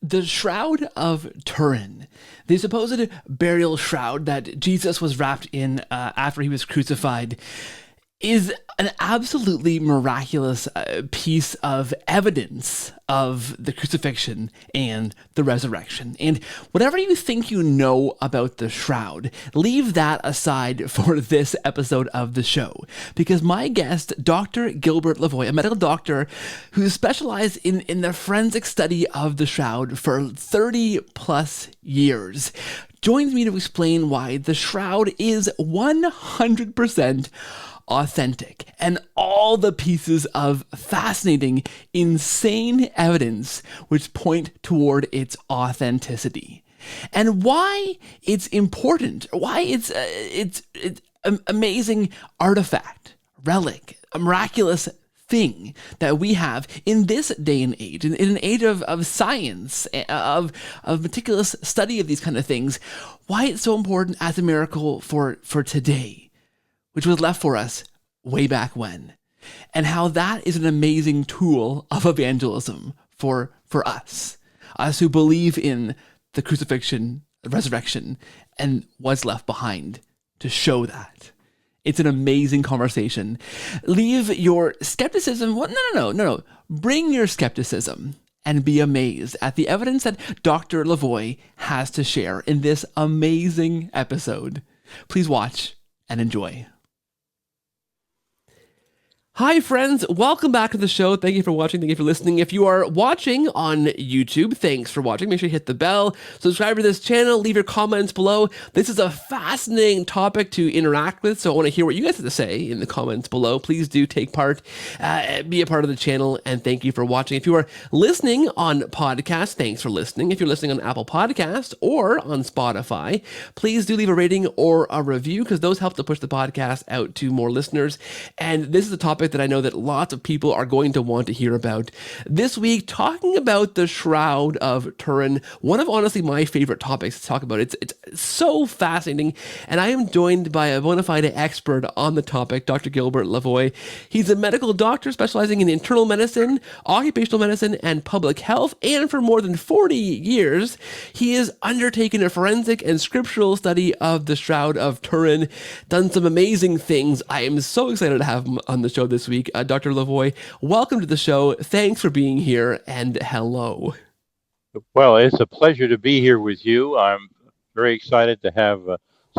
The Shroud of Turin, the supposed burial shroud that Jesus was wrapped in after he was crucified, is an absolutely miraculous piece of evidence of the crucifixion and the resurrection. And whatever you think you know about the shroud, leave that aside for this episode of the show, because my guest, Dr. Gilbert Lavoie, a medical doctor who specialized in the forensic study of the shroud for 30 plus years, joins me to explain why the shroud is 100% authentic, and all the pieces of fascinating, insane evidence which point toward its authenticity, and why it's important, why it's an amazing artifact, relic, a miraculous thing that we have in this day and age, in an age of science, of meticulous study of these kind of things, why it's so important as a miracle for today, which was left for us way back when, and how that is an amazing tool of evangelism for us who believe in the crucifixion, the resurrection, and what's left behind to show that. It's an amazing conversation. Leave your skepticism. Well, no. Bring your skepticism and be amazed at the evidence that Dr. Lavoie has to share in this amazing episode. Please watch and enjoy. Hi friends, welcome back to the show. Thank you for watching, thank you for listening. If you are watching on YouTube, thanks for watching. Make sure you hit the bell, subscribe to this channel, leave your comments below. This is a fascinating topic to interact with, so I want to hear what you guys have to say in the comments below. Please do take part, be a part of the channel, and thank you for watching. If you are listening on podcast, thanks for listening. If you're listening on Apple Podcasts or on Spotify, please do leave a rating or a review, because those help to push the podcast out to more listeners. And this is a topic that I know that lots of people are going to want to hear about. This week, talking about the Shroud of Turin, one of honestly my favorite topics to talk about. It's so fascinating, and I am joined by a bona fide expert on the topic, Dr. Gilbert Lavoie. He's a medical doctor specializing in internal medicine, occupational medicine, and public health, and for more than 40 years, he has undertaken a forensic and scriptural study of the Shroud of Turin, done some amazing things. I am so excited to have him on the show this week. Dr. Lavoie, welcome to the show. Thanks for being here, and hello. Well, it's a pleasure to be here with you. I'm very excited to have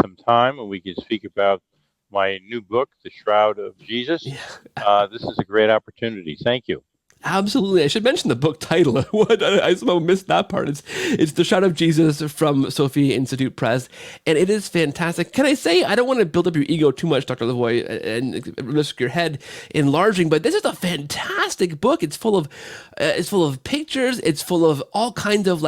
some time and we can speak about my new book, The Shroud of Jesus. Yeah. This is a great opportunity. Thank you. Absolutely. I should mention the book title. What I somehow missed that part. It's The Shroud of Jesus from Sophia Institute Press, and it is fantastic. Can I say, I don't want to build up your ego too much, Dr. Lavoie, and risk your head enlarging, but this is a fantastic book. It's full of pictures. It's full of all kinds of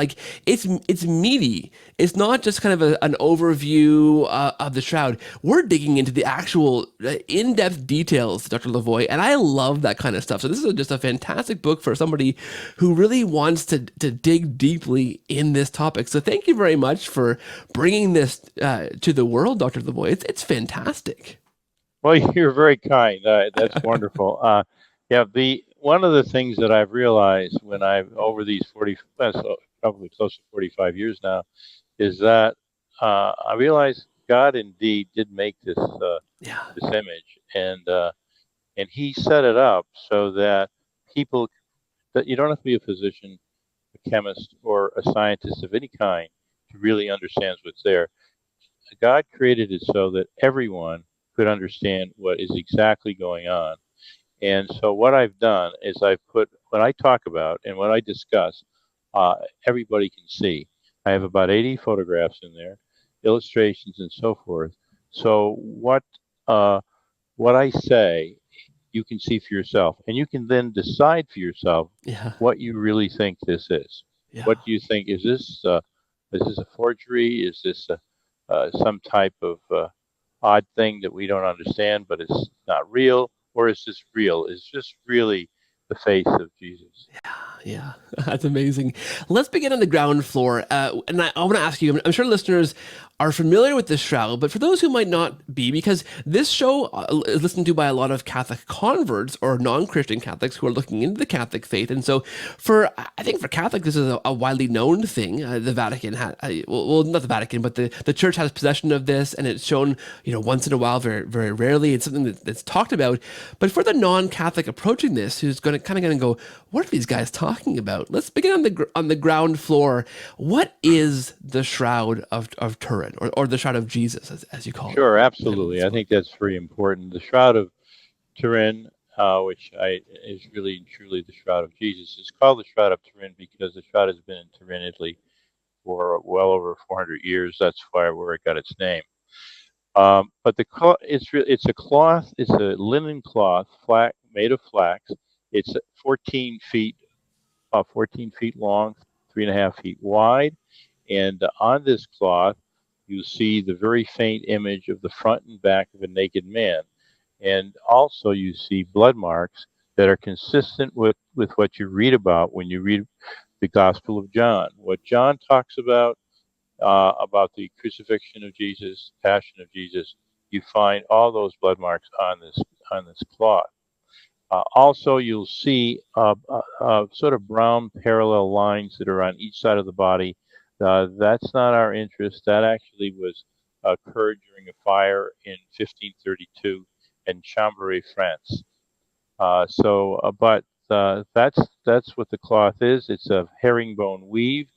it's meaty. It's not just kind of an overview of the Shroud. We're digging into the actual in-depth details, Dr. Lavoie, and I love that kind of stuff. So this is just a fantastic book for somebody who really wants to dig deeply in this topic. So thank you very much for bringing this to the world, Dr. Lavoie. It's fantastic. Well, you're very kind. That's wonderful. One of the things that I've realized when I've over these probably close to 45 years now, is that I realized God indeed did make this image, and He set it up so that you don't have to be a physician, a chemist, or a scientist of any kind to really understand what's there. God created it so that everyone could understand what is exactly going on. And so what I've done is what I talk about and what I discuss, everybody can see. I have about 80 photographs in there, illustrations and so forth. So what I say, you can see for yourself, and you can then decide for yourself what you really think this is. Yeah. What do you think? Is this a forgery? Is this some type of odd thing that we don't understand, but it's not real? Or is this real? Is this really the face of Jesus. Yeah, that's amazing. Let's begin on the ground floor. And I want to ask you, I'm sure listeners are familiar with this shroud, but for those who might not be, because this show is listened to by a lot of Catholic converts or non-Christian Catholics who are looking into the Catholic faith. And so I think for Catholic, this is a widely known thing. The Vatican had, well, not the Vatican, but the church has possession of this, and it's shown, once in a while, very, very rarely. It's something that's talked about. But for the non-Catholic approaching this, who's going to go, what are these guys talking about? Let's begin on the ground floor. What is the Shroud of Turin, or the Shroud of Jesus, as you call it? Sure, absolutely. I think that's very important. The Shroud of Turin, is really and truly the Shroud of Jesus. It's called the Shroud of Turin because the shroud has been in Turin, Italy, for well over 400 years. That's where it got its name. But it's a cloth. It's a linen cloth, made of flax. It's 14 feet long, 3.5 feet wide, and on this cloth, you see the very faint image of the front and back of a naked man, and also you see blood marks that are consistent with what you read about when you read the Gospel of John. What John talks about the crucifixion of Jesus, passion of Jesus, you find all those blood marks on this cloth. Also, you'll see sort of brown parallel lines that are on each side of the body. That's not our interest. That actually was occurred during a fire in 1532 in Chambéry, France. That's what the cloth is. It's a herringbone weave,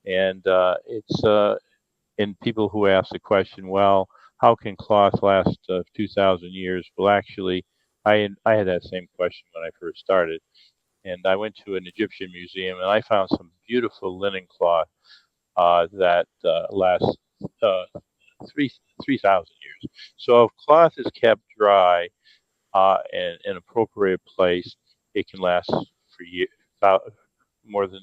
and it's in people who ask the question, well, how can cloth last 2,000 years? Well, actually, I had that same question when I first started, and I went to an Egyptian museum and I found some beautiful linen cloth that lasts uh, 3,000 years. So if cloth is kept dry and in an appropriate place, it can last for more than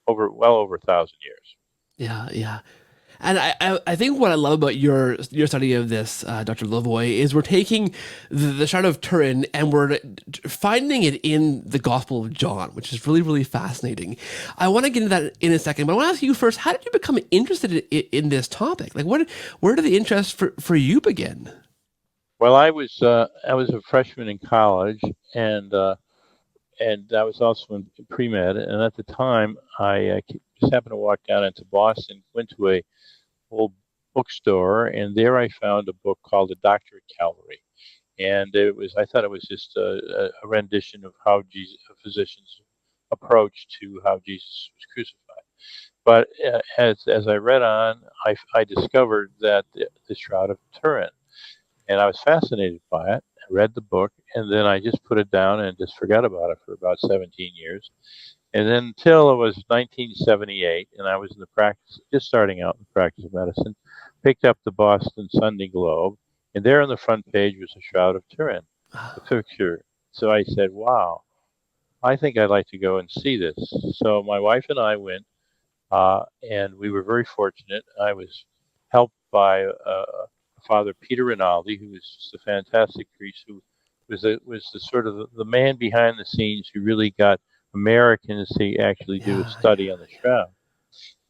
well over 1,000 years. Yeah, yeah. And I think what I love about your study of this, Dr. Lavoy, is we're taking the Shroud of Turin and we're finding it in the Gospel of John, which is really, really fascinating. I want to get into that in a second, but I want to ask you first, how did you become interested in this topic? Like, where did the interest for you begin? Well, I was a freshman in college, and I was also in pre-med. And at the time, I just happened to walk down into Boston, went to a old bookstore, and there I found a book called The Doctor of Calvary. And I thought it was just a rendition of how a physician's approach to how Jesus was crucified. But as I read on, I discovered that the Shroud of Turin, and I was fascinated by it. I read the book, and then I just put it down and just forgot about it for about 17 years. And then until it was 1978, and I was in the practice, just starting out in the practice of medicine, picked up the Boston Sunday Globe, and there on the front page was a Shroud of Turin, the picture. So I said, wow, I think I'd like to go and see this. So my wife and I went, and we were very fortunate. I was helped by Father Peter Rinaldi, who was just a fantastic priest, who was the sort of the man behind the scenes who really got Americans to actually do a study on the shroud.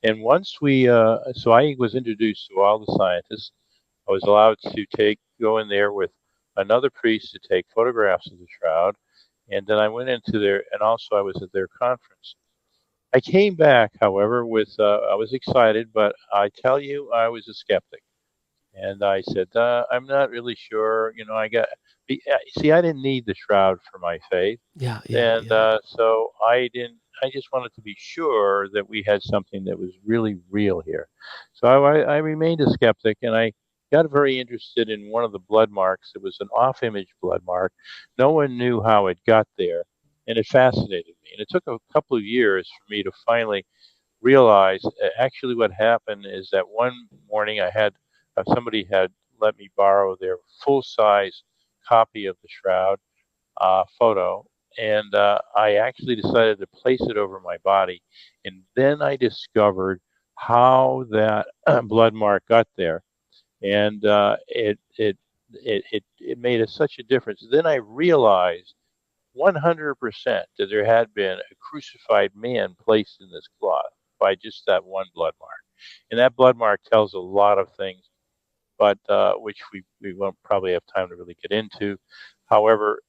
And once so I was introduced to all the scientists. I was allowed to go in there with another priest to take photographs of the shroud, and then I went into and also I was at their conference. I came back, however, I was excited, but I tell you, I was a skeptic. And I said, I'm not really sure. See, I didn't need the shroud for my faith. And so I didn't, I just wanted to be sure that we had something that was really real here. So I remained a skeptic, and I got very interested in one of the blood marks. It was an off image blood mark. No one knew how it got there, and it fascinated me. And it took a couple of years for me to finally realize actually what happened is that one morning somebody had let me borrow their full-size copy of the shroud photo, and I actually decided to place it over my body, and then I discovered how that blood mark got there, and it made such a difference. Then I realized 100% that there had been a crucified man placed in this cloth by just that one blood mark. And that blood mark tells a lot of things, but which we won't probably have time to really get into. However,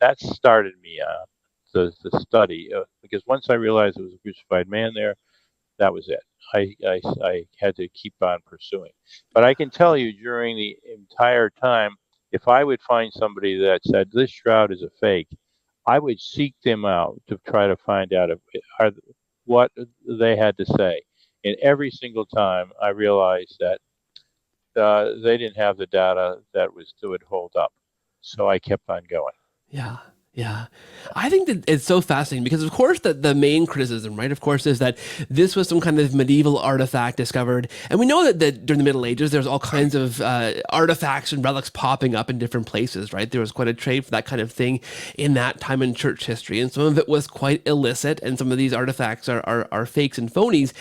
that started me on the study because once I realized it was a crucified man there, that was it. I had to keep on pursuing. But I can tell you during the entire time, if I would find somebody that said this shroud is a fake, I would seek them out to try to find out are, what they had to say. And every single time I realized that they didn't have the data that would hold up. So I kept on going. Yeah. Yeah. I think that it's so fascinating because, of course, the main criticism, right, of course, is that this was some kind of medieval artifact discovered. And we know that during the Middle Ages, there's all kinds of artifacts and relics popping up in different places, right? There was quite a trade for that kind of thing in that time in church history. And some of it was quite illicit. And some of these artifacts are fakes and phonies.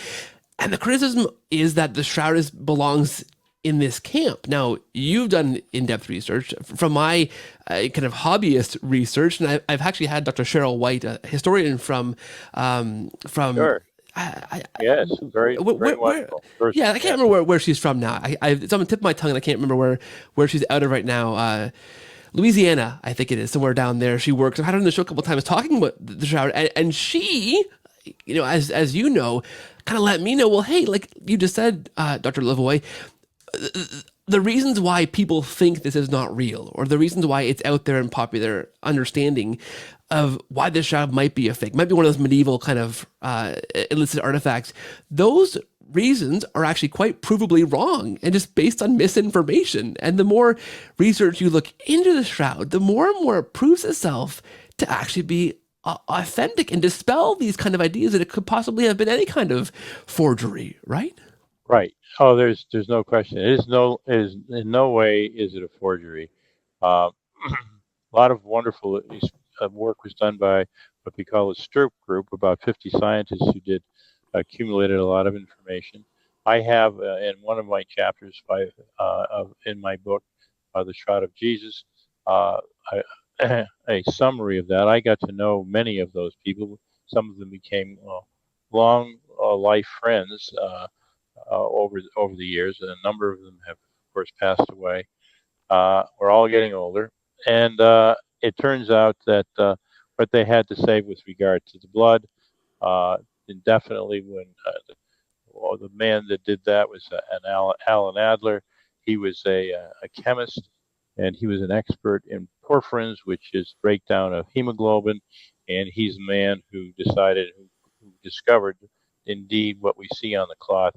And the criticism is that the shroud belongs in this camp. Now, you've done in-depth research. From my kind of hobbyist research, and I've actually had Dr. Cheryl White, a historian Sure. Yes, very wonderful. Yeah, I can't remember where she's from now. It's on the tip of my tongue, and I can't remember where she's out of right now. Louisiana, I think it is, somewhere down there. She works. I've had her on the show a couple of times talking about the shroud, and she, as you know, kind of let me know. Well, hey, like you just said, Dr. Lavoie, the reasons why people think this is not real, or the reasons why it's out there in popular understanding of why this shroud might be a fake, might be one of those medieval kind of illicit artifacts, those reasons are actually quite provably wrong and just based on misinformation. And the more research you look into the shroud, the more and more it proves itself to actually be authentic and dispel these kind of ideas that it could possibly have been any kind of forgery, right? Right. Oh, there's no question. It is in no way is it a forgery. Uh, a lot of wonderful work was done by what we call a STRP group, about 50 scientists who did accumulated a lot of information. I have in one of my chapters in my book, The Shroud of Jesus, uh, a summary of that. I got to know many of those people. Some of them became long life friends. Over the years, and a number of them have, of course, passed away. We're all getting older, and it turns out that what they had to say with regard to the blood, and definitely when the man that did that was Alan Adler. He was a chemist, and he was an expert in porphyrins, which is breakdown of hemoglobin, and he's the man who who discovered indeed what we see on the cloth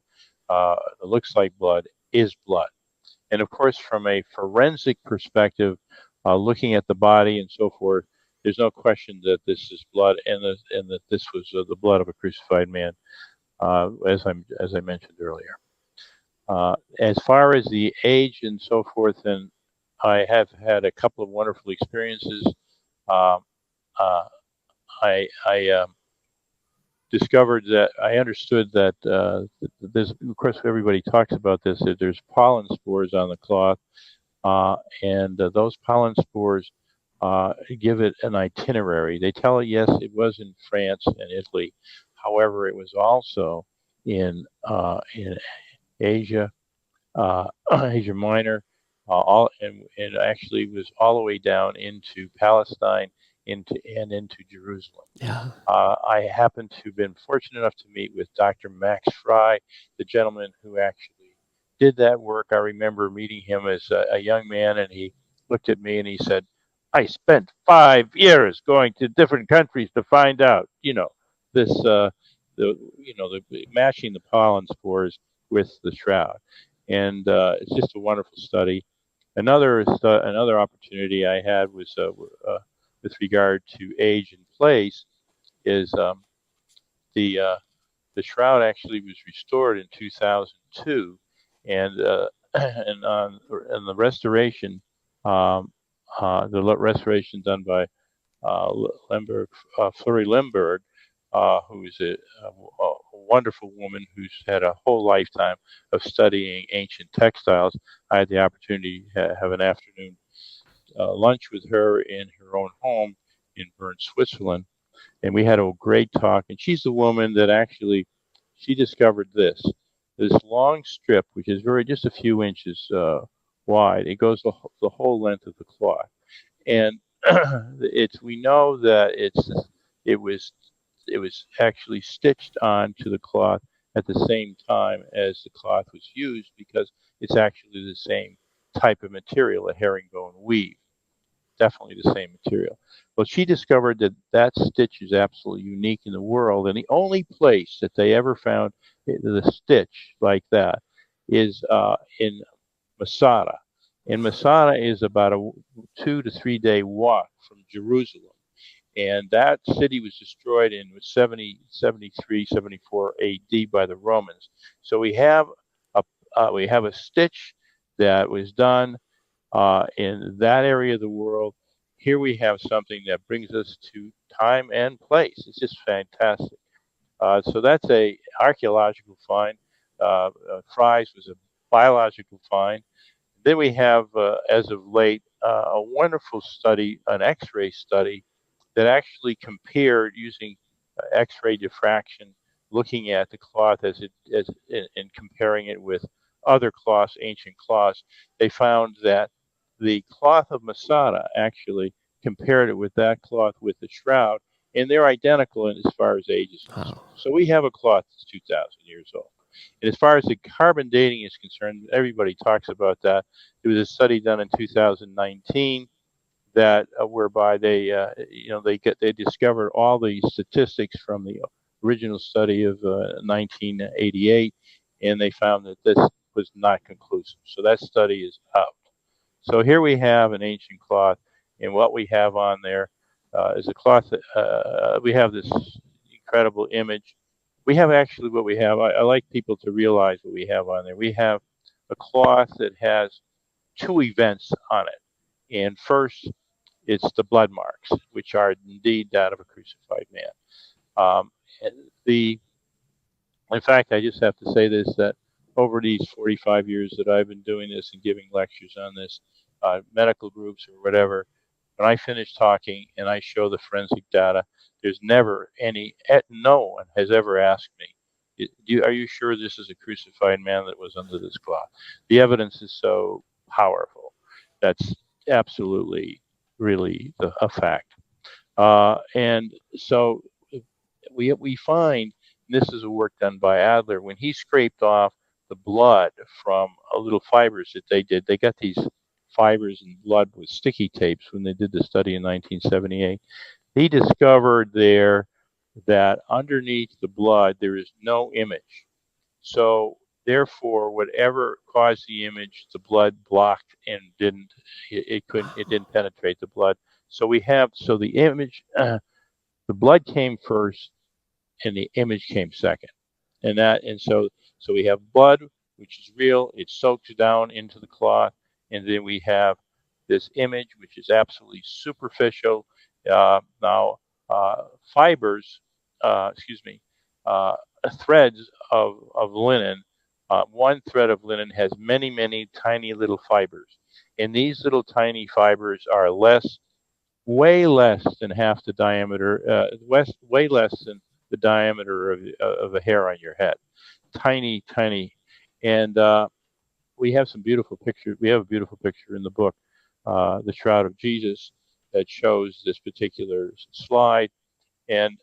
that looks like blood is blood. And of course, from a forensic perspective, looking at the body and so forth, there's no question that this is blood, and that this was the blood of a crucified man, as I mentioned earlier. As far as the age and so forth, and I have had a couple of wonderful experiences. Um, uh, I discovered that I understood that this, of course, everybody talks about this, that there's pollen spores on the cloth, and those pollen spores give it an itinerary. They tell it, yes, it was in France and Italy. However, it was also in Asia, Asia Minor, and actually was all the way down into Palestine, into Jerusalem. Yeah. I happened to have been fortunate enough to meet with Dr. Max Fry, the gentleman who actually did that work. I remember meeting him as a young man, and he looked at me and he said, "I spent 5 years going to different countries to find out, this, matching the pollen spores with the shroud." And it's just a wonderful study. Another opportunity I had was with regard to age and place is the shroud actually was restored in 2002, and and the restoration restoration done by Fleury Limburg, who is a wonderful woman who's had a whole lifetime of studying ancient textiles. I had the opportunity to have an afternoon lunch with her in her own home, in Bern, Switzerland, and we had a great talk. And she's the woman that actually she discovered this long strip, which is just a few inches wide. It goes the whole length of the cloth, and we know that it was it was actually stitched onto the cloth at the same time as the cloth was used because it's actually the same type of material, a herringbone weave, definitely the same material. Well, she discovered that that stitch is absolutely unique in the world, and the only place that they ever found the stitch like that is in Masada. And Masada is about a 2 to 3 day walk from Jerusalem. And that city was destroyed in 70, 73, 74 AD by the Romans. So a we have a stitch that was done in that area of the world. Here we have something that brings us to time and place. It's just fantastic. So that's a archaeological find. Fry's was a biological find. Then we have, as of late, a wonderful study, an X-ray study that actually compared using X-ray diffraction, looking at the cloth and comparing it with other cloths, ancient cloths. They found that the cloth of Masada actually compared it with that cloth with the shroud, and they're identical as far as age is concerned. Wow. So we have a cloth that's 2,000 years old. And as far as the carbon dating is concerned, everybody talks about that. There was a study done in 2019 that whereby they discovered all the statistics from the original study of 1988, and they found that this was not conclusive. So that study is out. So here we have an ancient cloth, and what we have on there is a cloth. We have this incredible image. We have actually what we have. I like people to realize what we have on there. We have a cloth that has two events on it, and first it's the blood marks, which are indeed that of a crucified man. Um, the In fact, I just have to say this, that over these 45 years that I've been doing this and giving lectures on this, medical groups or whatever, when I finish talking and I show the forensic data, there's never no one has ever asked me, are you sure this is a crucified man that was under this cloth? The evidence is so powerful. That's absolutely, really a fact. And so we find, and this is a work done by Adler, when he scraped off the blood from little fibers that they did. They got these fibers and blood with sticky tapes when they did the study in 1978. He discovered there that underneath the blood there is no image. So therefore, whatever caused the image, the blood blocked and it didn't penetrate the blood. So the image, the blood came first, and the image came second. And so we have blood, which is real. It soaks down into the cloth, and then we have this image, which is absolutely superficial. Now, fibers, excuse me, threads of linen. One thread of linen has many, many tiny little fibers, and these little tiny fibers are way less than half the diameter, way less than the diameter of a hair on your head. Tiny, tiny. And we have some beautiful pictures. We have a beautiful picture in the book, The Shroud of Jesus, that shows this particular slide. And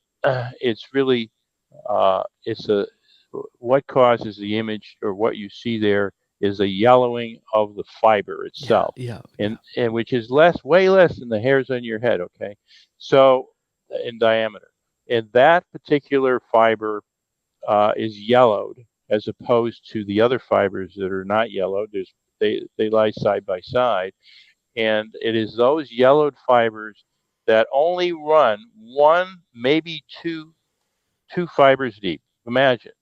it's really, it's a, what causes the image, or what you see there, is a yellowing of the fiber itself, and which is way less than the hairs on your head. Okay, so in diameter, and that particular fiber is yellowed as opposed to the other fibers that are not yellowed. They lie side by side, and it is those yellowed fibers that only run one, maybe two fibers deep. Imagine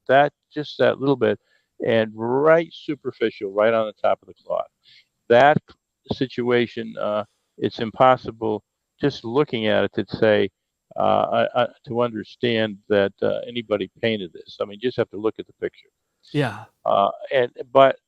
that, just that little bit, and right superficial, right on the top of the cloth. That situation, it's impossible just looking at it to say, to understand that anybody painted this. I mean, you just have to look at the picture. Yeah. But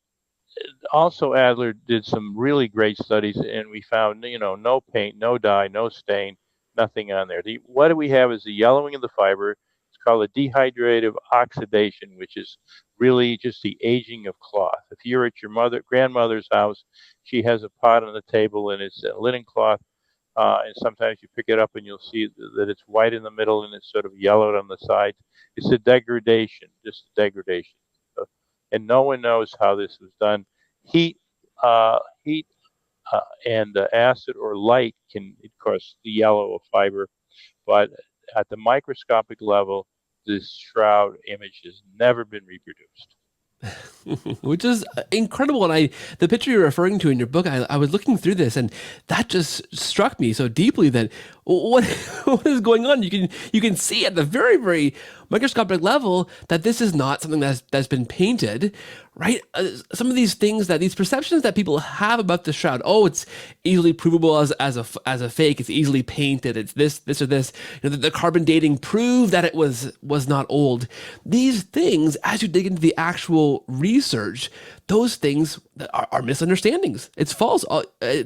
also Adler did some really great studies, and we found no paint, no dye, no stain, nothing on there. What we have is the yellowing of the fiber. It's called a dehydrative oxidation, which is really just the aging of cloth. If you're at your grandmother's house, she has a pot on the table and it's a linen cloth, and sometimes you pick it up and you'll see that it's white in the middle and it's sort of yellowed on the sides. It's a degradation, just a degradation. And no one knows how this was done. Heat, heat, and acid or light can, of course, the yellow of fiber, but at the microscopic level, this shroud image has never been reproduced. Which is incredible. And the picture you're referring to in your book, I was looking through this, and that just struck me so deeply that what what is going on? You can see at the very, very microscopic level that this is not something that's been painted, right? Some of these things, these perceptions that people have about the shroud, oh, it's easily provable as a fake, it's easily painted, it's this or this. The carbon dating proved that it was not old. These things, as you dig into the actual research, those things are misunderstandings. It's false.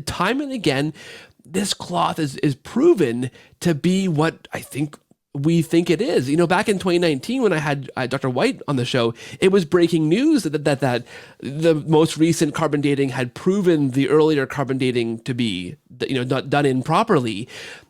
Time and again, this cloth is proven to be what I think we think it is. Back in 2019, when I had Dr. White on the show, it was breaking news that the most recent carbon dating had proven the earlier carbon dating to be, not done improperly.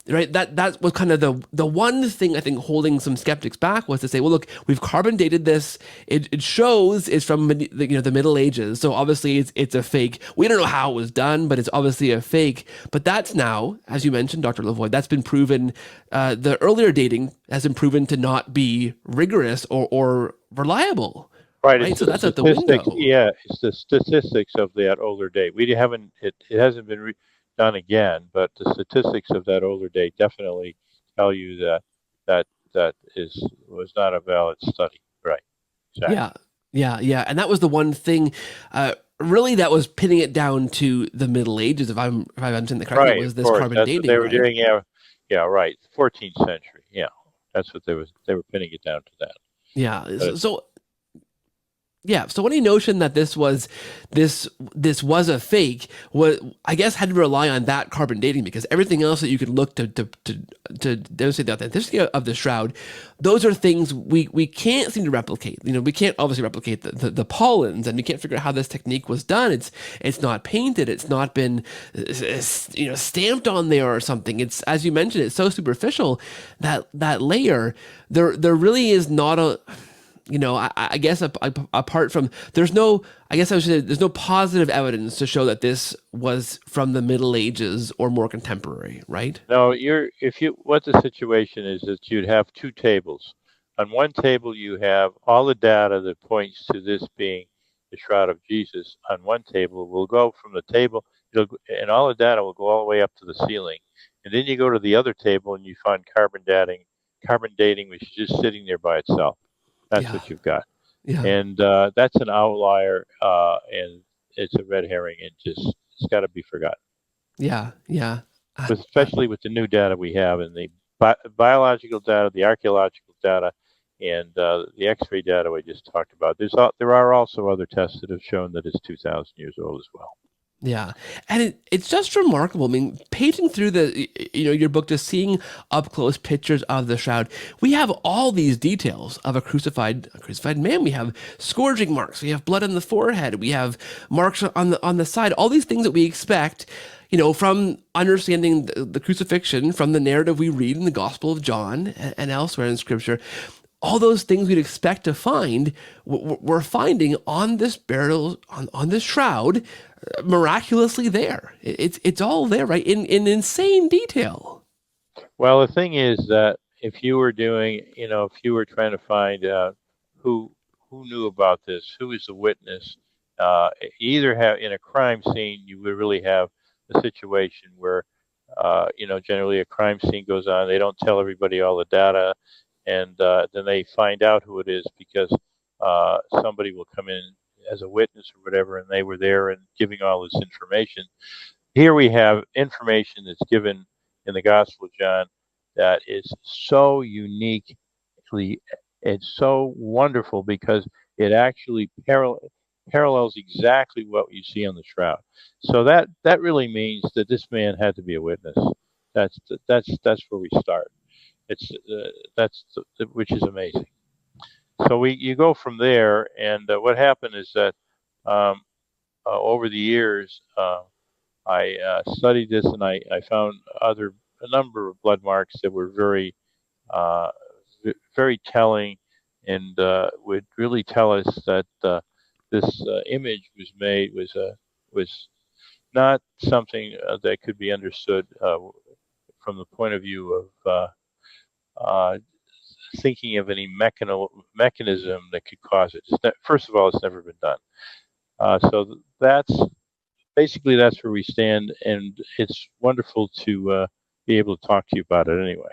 Right, that was kind of the one thing I think holding some skeptics back, was to say, well, look, we've carbon dated this. It shows it's from the Middle Ages, so obviously it's a fake. We don't know how it was done, but it's obviously a fake. But that's now, as you mentioned, Dr. Lavoie, that's been proven. The earlier dating has been proven to not be rigorous or reliable. Right. So that's out the window. Yeah, it's the statistics of that older date. We haven't. It hasn't been done again, but the statistics of that older date definitely tell you that was not a valid study. Right. Exactly. Yeah, and that was the one thing. Really, that was pinning it down to the Middle Ages. If I'm saying that correctly, Right. was Of this course, carbon that's dating? what they were Right? doing. Yeah. Right. 14th century. Yeah, that's what they were pinning it down to that. Yeah. So any notion that this was a fake, I guess had to rely on that carbon dating, because everything else that you could look to demonstrate the authenticity of the shroud, those are things we can't seem to replicate. We can't obviously replicate the pollens, and we can't figure out how this technique was done. It's not painted. It's not been stamped on there or something. It's, as you mentioned, it's so superficial that layer. There really is not a. I guess apart from, there's no positive evidence to show that this was from the Middle Ages or more contemporary, right? No, what the situation is that you'd have two tables. On one table, you have all the data that points to this being the Shroud of Jesus. On one table, will go from the table, and all the data will go all the way up to the ceiling. And then you go to the other table and you find carbon dating, which is just sitting there by itself. That's what you've got. Yeah. And that's an outlier, and it's a red herring, and it's got to be forgotten. Yeah. Especially with the new data we have, and the biological data, the archaeological data, and the X-ray data we just talked about. There are also other tests that have shown that it's 2,000 years old as well. Yeah, and it's just remarkable. I mean, paging through your book, just seeing up close pictures of the shroud, we have all these details of a crucified man. We have scourging marks, we have blood on the forehead, we have marks on the side. All these things that we expect, from understanding the crucifixion, from the narrative we read in the Gospel of John and elsewhere in Scripture. All those things we'd expect to find, we're finding on this burial, on this shroud, miraculously there. It's all there, right? In insane detail. Well, the thing is that if you were trying to find who knew about this, who is the witness, you either have, in a crime scene, you would really have a situation where, generally a crime scene goes on. They don't tell everybody all the data, and then they find out who it is because somebody will come in as a witness or whatever, and they were there and giving all this information. Here we have information that's given in the Gospel of John that is so uniquely, it's so wonderful because it actually parallels exactly what you see on the shroud. So that really means that this man had to be a witness. That's where we start. It's which is amazing. So you go from there, and what happened is that um, over the years, I studied this, and I found a number of blood marks that were uh, very telling, and would really tell us that this image was not something that could be understood from the point of view of uh, thinking of any mechanism that could cause it. First of all, it's never been done. So that's basically that's where we stand, and it's wonderful to be able to talk to you about it anyway.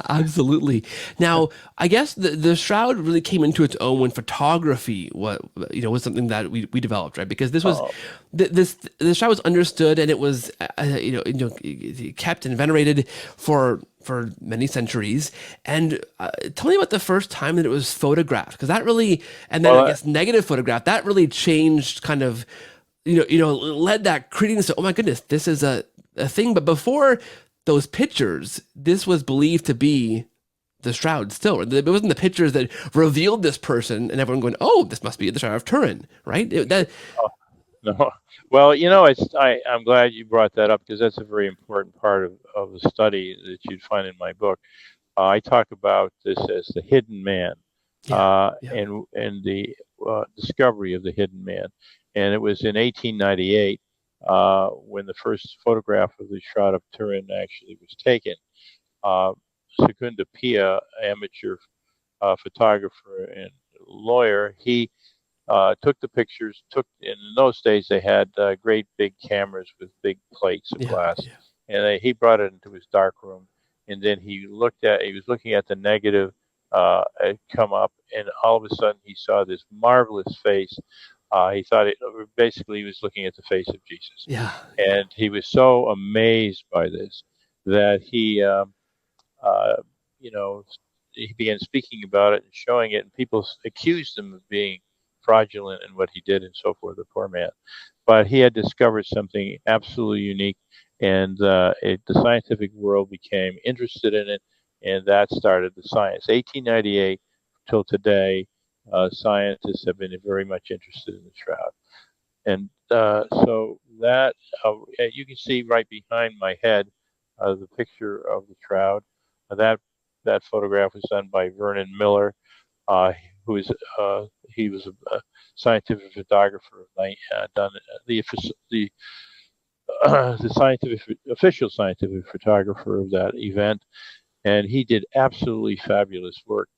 Absolutely. Now, I guess the shroud really came into its own when photography was something that we developed, right? Because this was Oh, the shroud was understood, and it was kept and venerated for many centuries. And tell me about the first time that it was photographed, because that really, and then I well, guess negative photograph, that really changed kind of led that credence to, oh my goodness, this is a thing. But before those pictures, this was believed to be the shroud still. It wasn't the pictures that revealed this person and everyone going, oh, this must be the Shroud of Turin, right? no. Well, I'm glad you brought that up because that's a very important part of the study that you'd find in my book. I talk about this as the hidden man, Yeah, yeah, and the discovery of the hidden man. And it was in 1898 when the first photograph of the Shroud of Turin actually was taken. Uh, Secunda Pia, amateur photographer and lawyer, he took the pictures. In those days they had great big cameras with big plates of yeah, glass, yeah. and he brought it into his dark room, and then he was looking at the negative come up, and all of a sudden he saw this marvelous face. He thought basically he was looking at the face of Jesus, Yeah, and he was so amazed by this that uh, you know, he began speaking about it and showing it, and people accused him of being fraudulent in what he did and so forth, the poor man. But he had discovered something absolutely unique, and the scientific world became interested in it, and that started the science. 1898 till today, scientists have been very much interested in the shroud. And so that you can see right behind my head the picture of the shroud. That that photograph was done by Vernon Miller, uh, who is he was a scientific photographer. Done the scientific official scientific photographer of that event, and he did absolutely fabulous work,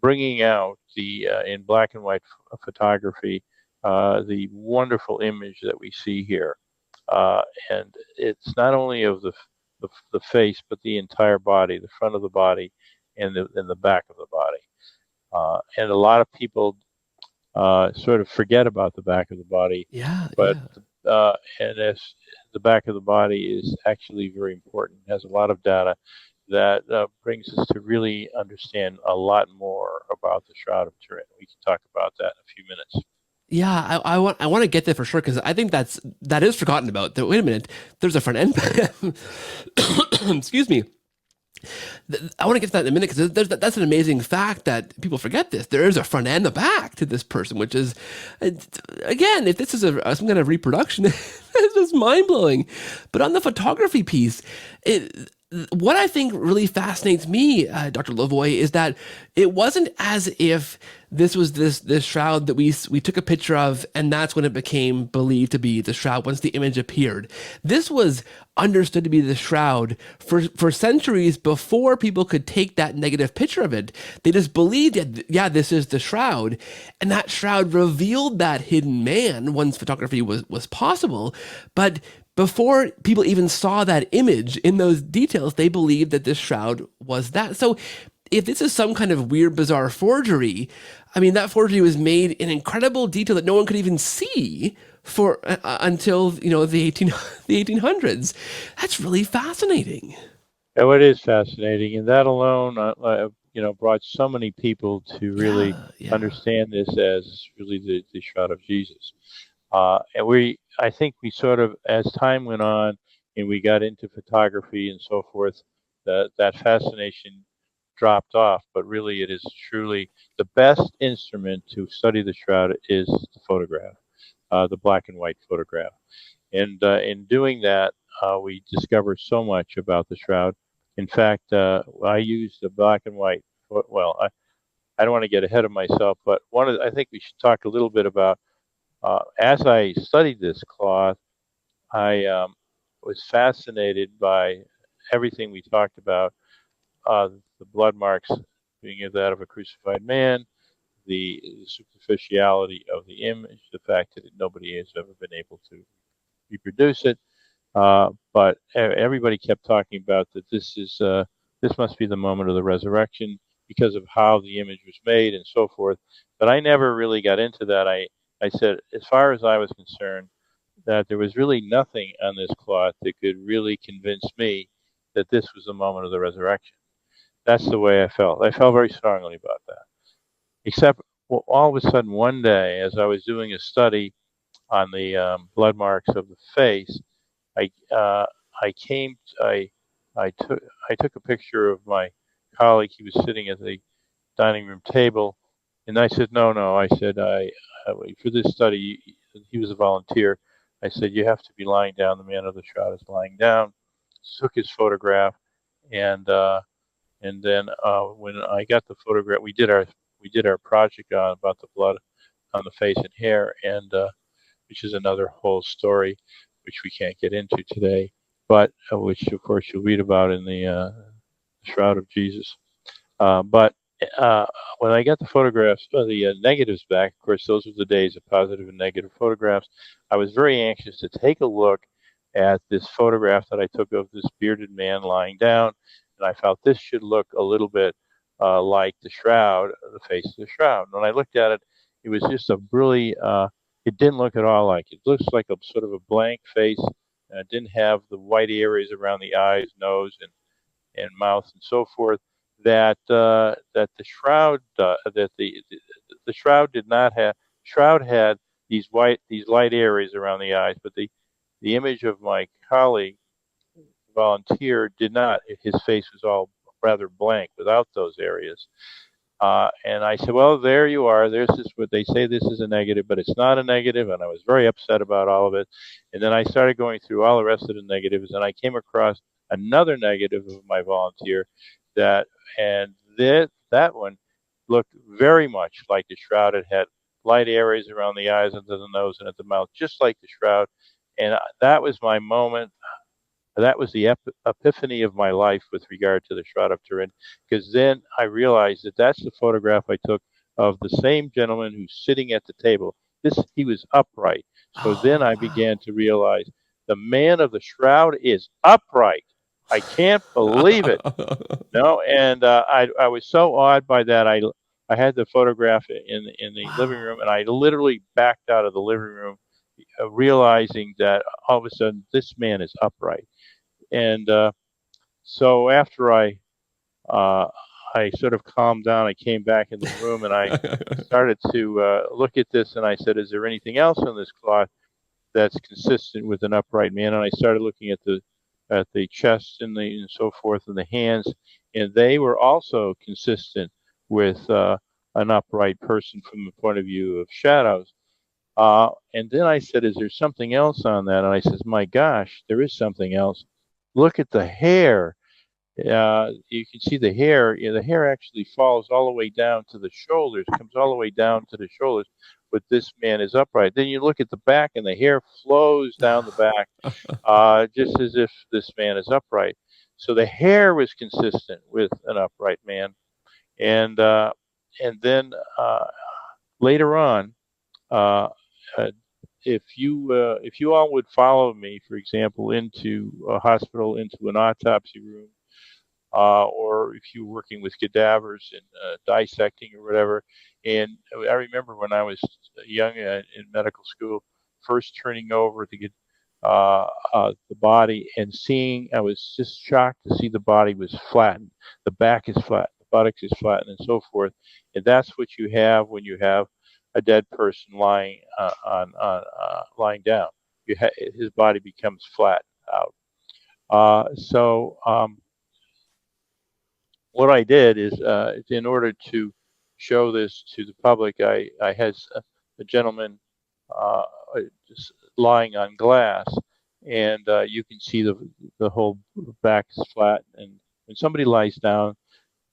bringing out the in black and white photography the wonderful image that we see here, and it's not only of the face, but the entire body, the front of the body, and the back of the body. And a lot of people sort of forget about the back of the body, yeah, but yeah. and as the back of the body is actually very important, it has a lot of data that brings us to really understand a lot more about the Shroud of Turin. We can talk about that in a few minutes. Yeah, I want to get there for sure, because I think that is forgotten about. Wait a minute, there's a front end. Excuse me. I want to get to that in a minute, because that's an amazing fact that people forget this. There is a front and a back to this person, which is, again, if this is some kind of reproduction, it's just mind blowing. But on the photography piece, what I think really fascinates me, Dr. Lavoie, is that it wasn't as if this was this shroud that we took a picture of, and that's when it became believed to be the shroud once the image appeared. This was understood to be the shroud for centuries before people could take that negative picture of it. They just believed, yeah, this is the shroud, and that shroud revealed that hidden man once photography was possible. But before people even saw that image in those details, they believed that this shroud was that. So if this is some kind of weird, bizarre forgery, I mean, that forgery was made in incredible detail that no one could even see for until the 1800s. That's really fascinating. Oh, it is fascinating, and that alone, brought so many people to really Yeah. understand this as really the Shroud of Jesus. And I think we sort of, as time went on and we got into photography and so forth, that fascination dropped off. But really, it is truly the best instrument to study the shroud is the photograph, the black and white photograph. And in doing that, we discover so much about the shroud. In fact, I used the black and white. Well, I don't want to get ahead of myself, but I think we should talk a little bit about as I studied this cloth, I was fascinated by everything we talked about, the blood marks being that of a crucified man, the superficiality of the image, the fact that nobody has ever been able to reproduce it. But everybody kept talking about that this must be the moment of the resurrection because of how the image was made and so forth. But I never really got into that. I said, as far as I was concerned, that there was really nothing on this cloth that could really convince me that this was the moment of the resurrection. That's the way I felt. I felt very strongly about that. Except all of a sudden one day, as I was doing a study on the blood marks of the face, I uh, I came I took a picture of my colleague. He was sitting at the dining room table, and I said, no. I said, for this study, he was a volunteer. I said, you have to be lying down. The man of the shroud is lying down. Took his photograph, and then when I got the photograph, we did our project about the blood on the face and hair, and which is another whole story, which we can't get into today, but which of course you'll read about in the Shroud of Jesus. But uh, when I got the photographs, the negatives back, of course, those were the days of positive and negative photographs. I was very anxious to take a look at this photograph that I took of this bearded man lying down, and I felt this should look a little bit like the shroud, the face of the shroud. And when I looked at it, it was just a really, it didn't look at all like it. It looks like a sort of a blank face. It didn't have the white areas around the eyes, nose, and mouth and so forth that the shroud that the shroud did not have. Shroud had these light areas around the eyes, but the image of my colleague volunteer did not. His face was all rather blank without those areas. And I said, well, there you are. There's this, what they say this is a negative, but it's not a negative. And I was very upset about all of it. And then I started going through all the rest of the negatives, and I came across another negative of my volunteer that, and that one looked very much like the shroud. It had light areas around the eyes, under the nose, and at the mouth, just like the shroud. And that was my moment. That was the epiphany of my life with regard to the Shroud of Turin, because then I realized that that's the photograph I took of the same gentleman who's sitting at the table. He was upright. So then Oh, I began wow. to realize the man of the shroud is upright. I can't believe it. No, and I was so awed by that. I had the photograph in the living Wow. room, and I literally backed out of the living room, realizing that all of a sudden this man is upright. And so after uh, I sort of calmed down, I came back in the room and I started to look at this, and I said, "Is there anything else on this cloth that's consistent with an upright man?" And I started looking at the chest and so forth and the hands, and they were also consistent with an upright person from the point of view of shadows. And then I said, "Is there something else on that?" And I says, "My gosh, there is something else. Look at the hair. You can see the hair. The hair actually falls all the way down to the shoulders, comes all the way down to the shoulders, but this man is upright. Then you look at the back, and the hair flows down the back, just as if this man is upright. So the hair was consistent with an upright man. And then later on, uh, uh, if you all would follow me, for example, into a hospital, into an autopsy room, or if you're working with cadavers and dissecting or whatever. And I remember when I was young in medical school, first turning over to get the body and seeing, I was just shocked to see the body was flattened. The back is flat. The buttocks is flattened, and so forth. And that's what you have when you have a dead person lying lying down. His body becomes flattened out. What I did is, in order to show this to the public, I had a gentleman uh, just lying on glass, and you can see the whole back is flat. And when somebody lies down,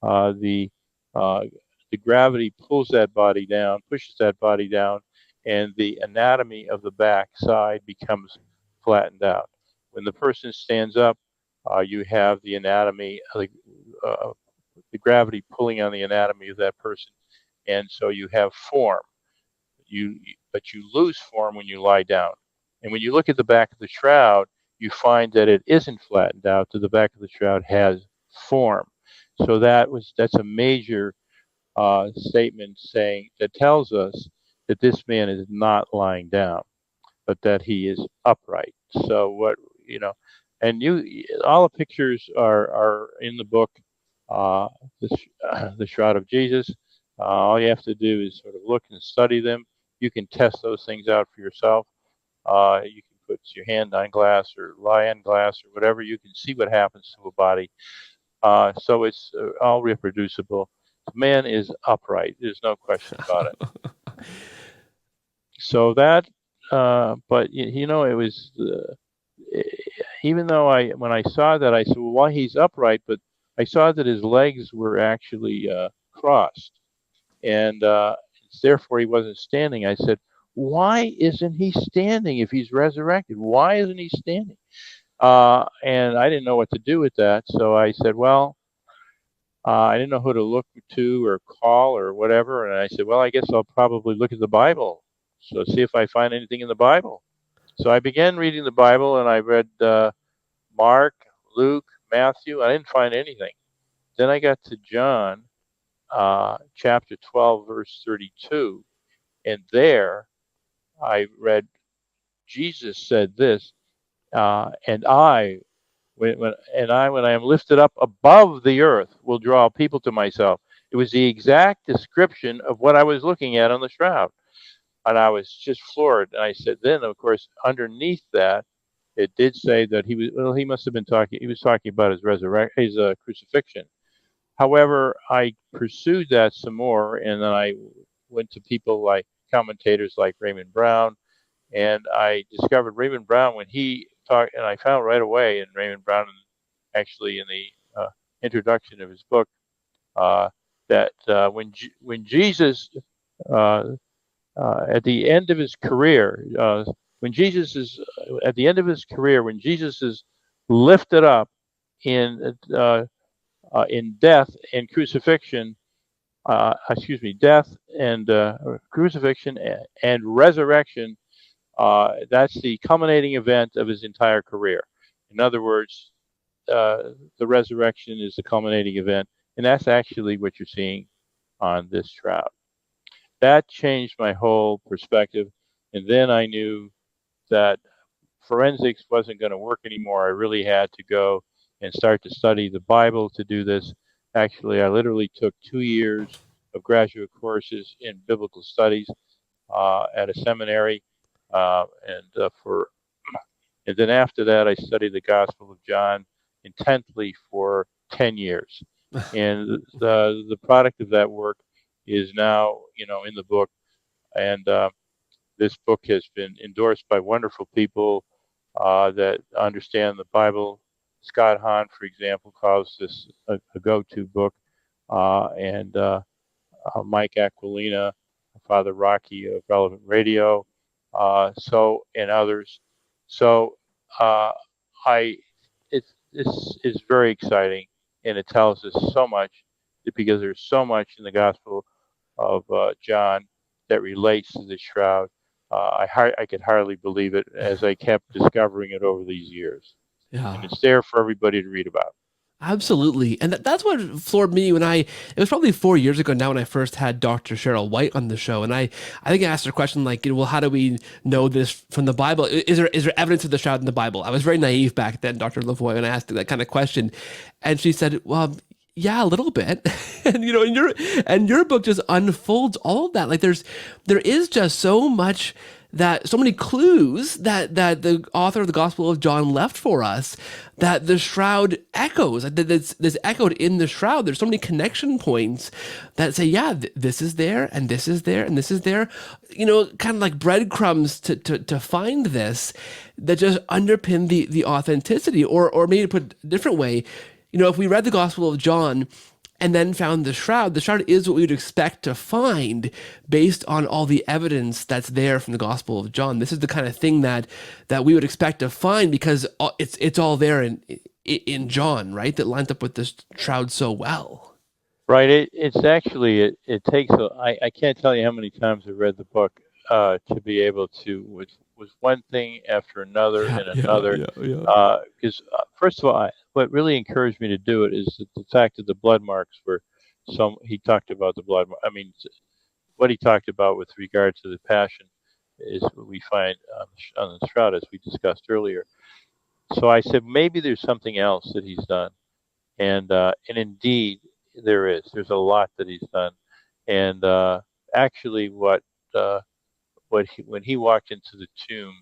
uh, the uh, the gravity pulls that body down, pushes that body down, and the anatomy of the back side becomes flattened out. When the person stands up, you have the anatomy, the gravity pulling on the anatomy of that person, and so you have form. But you lose form when you lie down. And when you look at the back of the shroud, you find that it isn't flattened out. That the back of the shroud has form. So that's a major statement saying that tells us that this man is not lying down, but that he is upright. So and all the pictures are in the book, uh, the Shroud of Jesus. All you have to do is sort of look and study them. You can test those things out for yourself. You can put your hand on glass or lie on glass or whatever. You can see what happens to a body. So it's all reproducible. The man is upright. There's no question about it. So that, but it was, even though when I saw that, I said, well, why he's upright? But I saw that his legs were actually crossed, and therefore he wasn't standing. I said, why isn't he standing if he's resurrected? Why isn't he standing? And I didn't know what to do with that. So I said, well, I didn't know who to look to or call or whatever. And I said, well, I guess I'll probably look at the Bible. So see if I find anything in the Bible. So I began reading the Bible, and I read Mark, Luke, Matthew. I didn't find anything. Then I got to John, chapter 12, verse 32. And there I read, Jesus said this, and when I am lifted up above the earth, will draw people to myself. It was the exact description of what I was looking at on the shroud. And I was just floored. And I said, then, of course, underneath that, it did say that he must have been he was talking about his crucifixion. However, I pursued that some more, and then I went to people like commentators like Raymond Brown, and I discovered Raymond Brown when he talked, and I found right away in Raymond Brown, actually in the introduction of his book, that when Jesus, at the end of his career, when Jesus is lifted up in death and crucifixion, death and crucifixion and resurrection. That's the culminating event of his entire career. In other words, the resurrection is the culminating event, and that's actually what you're seeing on this shroud. That changed my whole perspective, and then I knew that forensics wasn't going to work anymore. I really had to go and start to study the Bible to do this. Actually, I literally took 2 years of graduate courses in biblical studies at a seminary, and then after that, I studied the Gospel of John intently for 10 years. And the product of that work is now, in the book. And this book has been endorsed by wonderful people that understand the Bible. Scott Hahn, for example, calls this a go-to book, and Mike Aquilina, Father Rocky of Relevant Radio, and others. So this is very exciting, and it tells us so much because there's so much in the Gospel of John that relates to the shroud. I could hardly believe it as I kept discovering it over these years. Yeah. And it's there for everybody to read about. Absolutely. And that's what floored me it was probably 4 years ago now when I first had Dr. Cheryl White on the show. And I think I asked her a question like, well, how do we know this from the Bible? Is there evidence of the shroud in the Bible? I was very naive back then, Dr. Lavoie, when I asked that kind of question. And she said, well, Yeah, a little bit. And your book just unfolds all of that. Like there is just so much, that so many clues that the author of the Gospel of John left for us, that the shroud echoes. Like that's echoed in the shroud. There's so many connection points that say, yeah, this is there, and this is there, and this is there. Kind of like breadcrumbs to find this, that just underpin the authenticity. Or maybe to put it a different way, if we read the Gospel of John and then found the shroud is what we would expect to find based on all the evidence that's there from the Gospel of John. This is the kind of thing that we would expect to find, because it's all there in John, right? That lines up with the shroud so well. Right. It's actually it takes I can't tell you how many times I've read the book to be able to with one thing after another Yeah, and yeah, another. yeah, yeah. Because first of all, what really encouraged me to do it is the fact that the blood marks were he talked about the blood. I mean, what he talked about with regard to the passion is what we find on the shroud, as we discussed earlier. So I said maybe there's something else that he's done, and indeed there is. There's a lot that he's done, and actually, uh, when he walked into the tomb,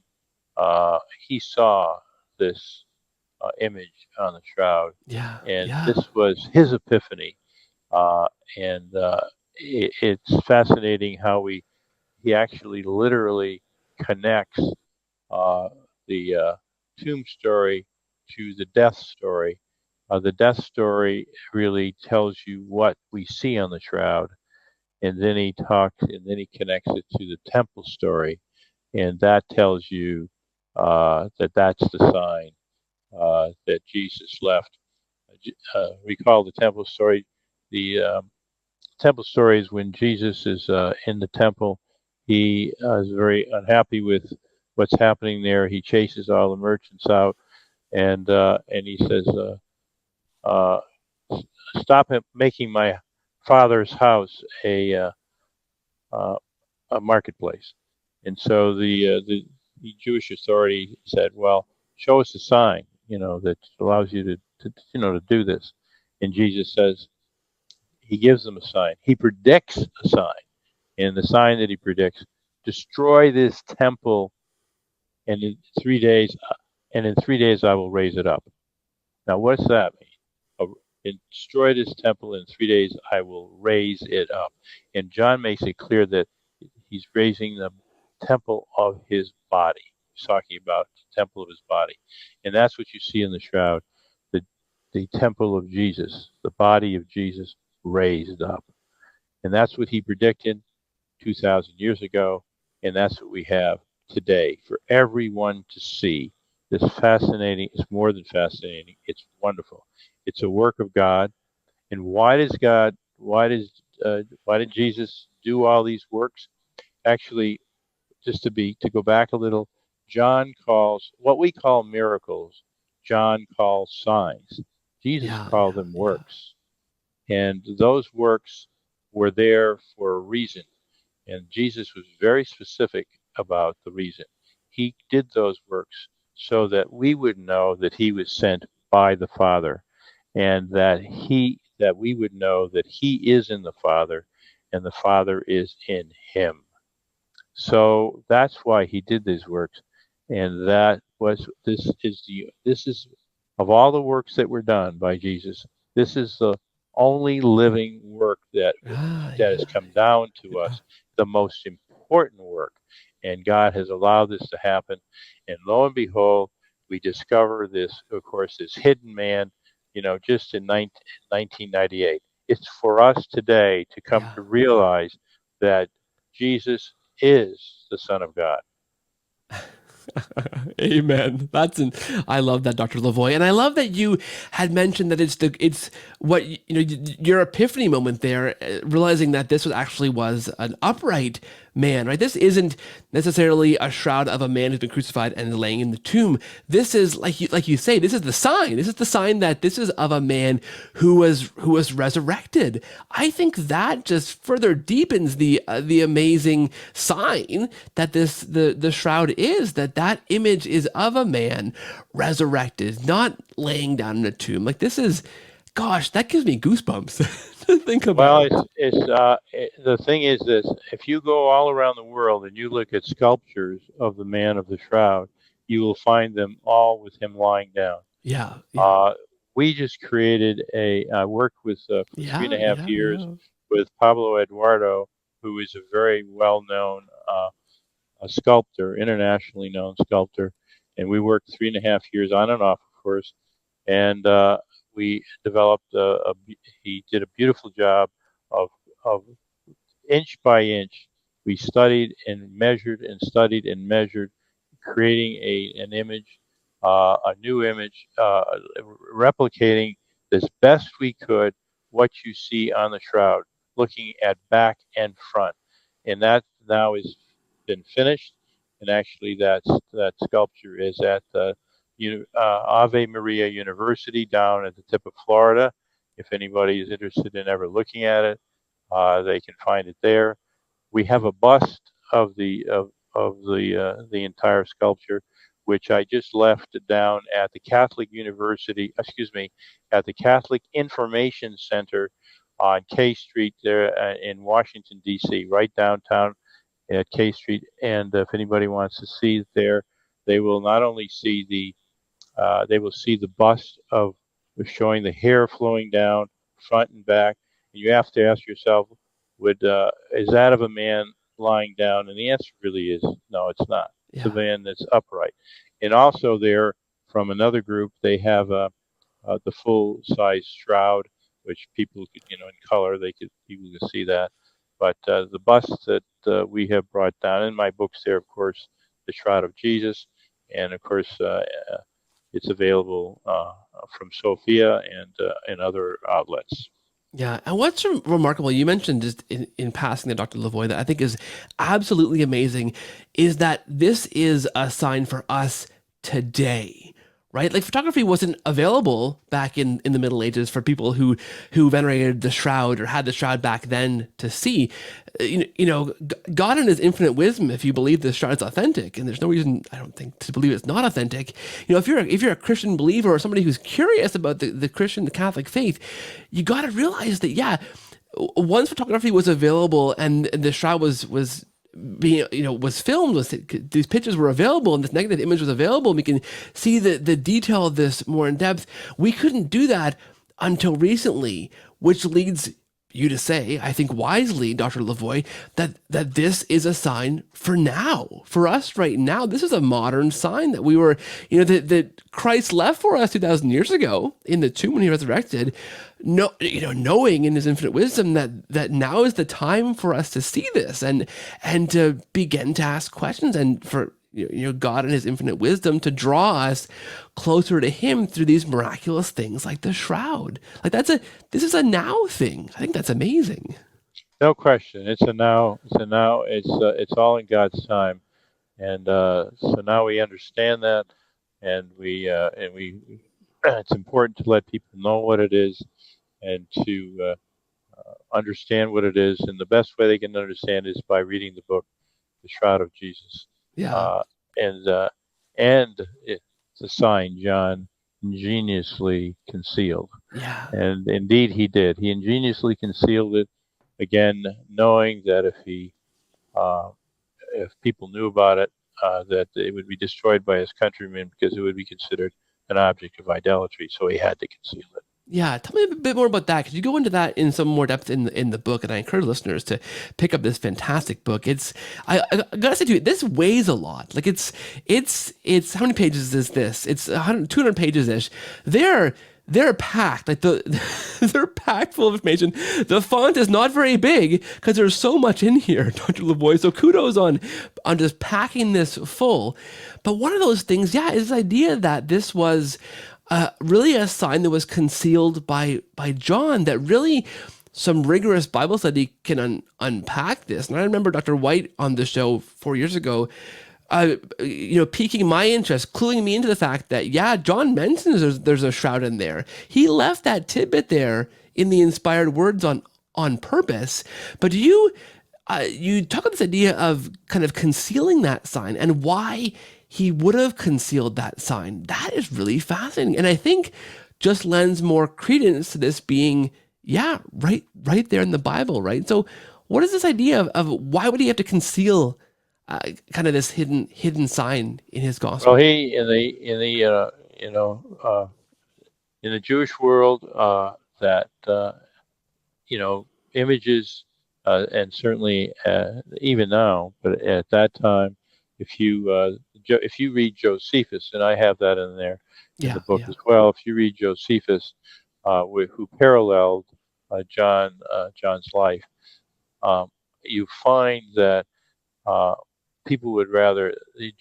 he saw this image on the shroud, Yeah, and yeah. this was his epiphany. And it's fascinating how he actually literally connects uh, the tomb story to the death story. The death story really tells you what we see on the shroud, and then he connects it to the temple story, and that tells you that that's the sign that Jesus left. Recall the temple story. The temple story is when Jesus is in the temple. He is very unhappy with what's happening there. He chases all the merchants out, and he says, uh, "Stop him making my father's house uh, a marketplace." And so the Jewish authority said, "Well, show us a sign, that allows you to do this." And Jesus says, he gives them a sign. He predicts a sign, and the sign that he predicts: destroy this temple, and in 3 days, I will raise it up. Now, what's that mean? Destroy this temple in 3 days, I will raise it up. And John makes it clear that he's raising the temple of his body. He's talking about the temple of his body. And that's what you see in the shroud, the, the temple of Jesus, the body of Jesus raised up. And that's what he predicted 2,000 years ago. And that's what we have today for everyone to see. This fascinating, it's more than fascinating, it's wonderful. It's a work of God. And why did Jesus do all these works? Actually, to go back a little, John calls what we call miracles, John calls signs. Jesus Yeah, called yeah, them yeah. works. And those works were there for a reason. And Jesus was very specific about the reason. He did those works so that we would know that he was sent by the Father, and that we would know that he is in the Father and the Father is in him. So that's why he did these works. And this is of all the works that were done by Jesus, this is the only living work Ah, that has yeah, come down to yeah. us, the most important work. And God has allowed this to happen. And lo and behold, we discover this, of course, this hidden man, just in 1998. It's for us today to come Yeah. to realize that Jesus is the Son of God. Amen. I love that, Dr. Lavoie. And I love that you had mentioned that it's what, your epiphany moment there, realizing that this was an upright man, right? This isn't necessarily a shroud of a man who's been crucified and laying in the tomb. This is, like you say, this is the sign. This is the sign that this is of a man who was resurrected. I think that just further deepens the amazing sign that the shroud is, that image is of a man resurrected, not laying down in a tomb. Like, this is Gosh, that gives me goosebumps to think Well, about. the thing is this: if you go all around the world and you look at sculptures of the man of the shroud, you will find them all with him lying down. Yeah, yeah, Uh, we just created I worked with for three and yeah, a half yeah, years yeah. with Pablo Eduardo, who is a very well-known a sculptor, internationally known sculptor, and we worked 3.5 years on and off, of course, and we developed he did a beautiful job of of inch by inch. We studied and measured, creating an image, a new image, replicating as best we could what you see on the shroud, looking at back and front, and that now has been finished. And actually, that sculpture is at the Ave Maria University down at the tip of Florida. If anybody is interested in ever looking at it, they can find it there. We have a bust of the entire sculpture, which I just left down at the Catholic University. Excuse me, at the Catholic Information Center on K Street there in Washington D.C., right downtown at K Street. And if anybody wants to see it there, they will not only see they will see the bust of showing the hair flowing down front and back. And you have to ask yourself, would is that of a man lying down? And the answer really is no, it's not. It's a Yeah. man that's upright. And also there, from another group, they have the full size shroud, which people could, in color, people can see that. But the bust that we have brought down in my books there, of course, the Shroud of Jesus, and of course it's available from Sophia and other outlets. Yeah, and what's remarkable, you mentioned just in passing to Dr. Lavoie that I think is absolutely amazing, is that this is a sign for us today, right? Like photography wasn't available back in the Middle Ages for people who venerated the shroud or had the shroud back then to see. God in His infinite wisdom, if you believe this shroud is authentic, and there's no reason I don't think to believe it's not authentic. If you're a Christian believer or somebody who's curious about the Catholic faith, you got to realize that once photography was available and the shroud was being was filmed, these pictures were available and this negative image was available, and we can see the detail of this more in depth. We couldn't do that until recently, which leads you to say, I think wisely, Dr. Lavoie, that this is a sign for now, for us right now. This is a modern sign that we were, that Christ left for us 2,000 years ago in the tomb when He resurrected, knowing in His infinite wisdom that now is the time for us to see this and to begin to ask questions, and for God in His infinite wisdom to draw us closer to Him through these miraculous things like the shroud. Like this is a now thing. I think that's amazing. No question, it's a now. It's a now. It's all in God's time, and so now we understand that, and we it's important to let people know what it is and to understand what it is. And the best way they can understand is by reading the book, The Shroud of Jesus. Yeah. Uh, and and it's a sign John ingeniously concealed. Yeah. And indeed he did. He ingeniously concealed it, again, knowing that if people knew about it, that it would be destroyed by his countrymen because it would be considered an object of idolatry. So he had to conceal it. Yeah, tell me a bit more about that. Could you go into that in some more depth in the book? And I encourage listeners to pick up this fantastic book. I gotta say to you, this weighs a lot. Like it's how many pages is this? It's 200 pages ish. They're packed. Like they're packed full of information. The font is not very big because there's so much in here, Dr. Lavoie. So kudos on just packing this full. But one of those things, is this idea that this was really a sign that was concealed by John, that really some rigorous Bible study can unpack this. And I remember Dr. White on the show 4 years ago, piquing my interest, cluing me into the fact that, John mentions there's a shroud in there. He left that tidbit there in the inspired words on purpose. But you talk about this idea of kind of concealing that sign and why he would have concealed that sign. That is really fascinating. And I think just lends more credence to this being, yeah, right there in the Bible, right? So, what is this idea of why would he have to conceal kind of this hidden sign in his Well, gospel? he in the Jewish world, that images, and certainly even now, but at that time, if you read Josephus, and I have that in there in the Yeah, book yeah, as well. If you read Josephus, who paralleled John's life, um, you find that uh, people would rather the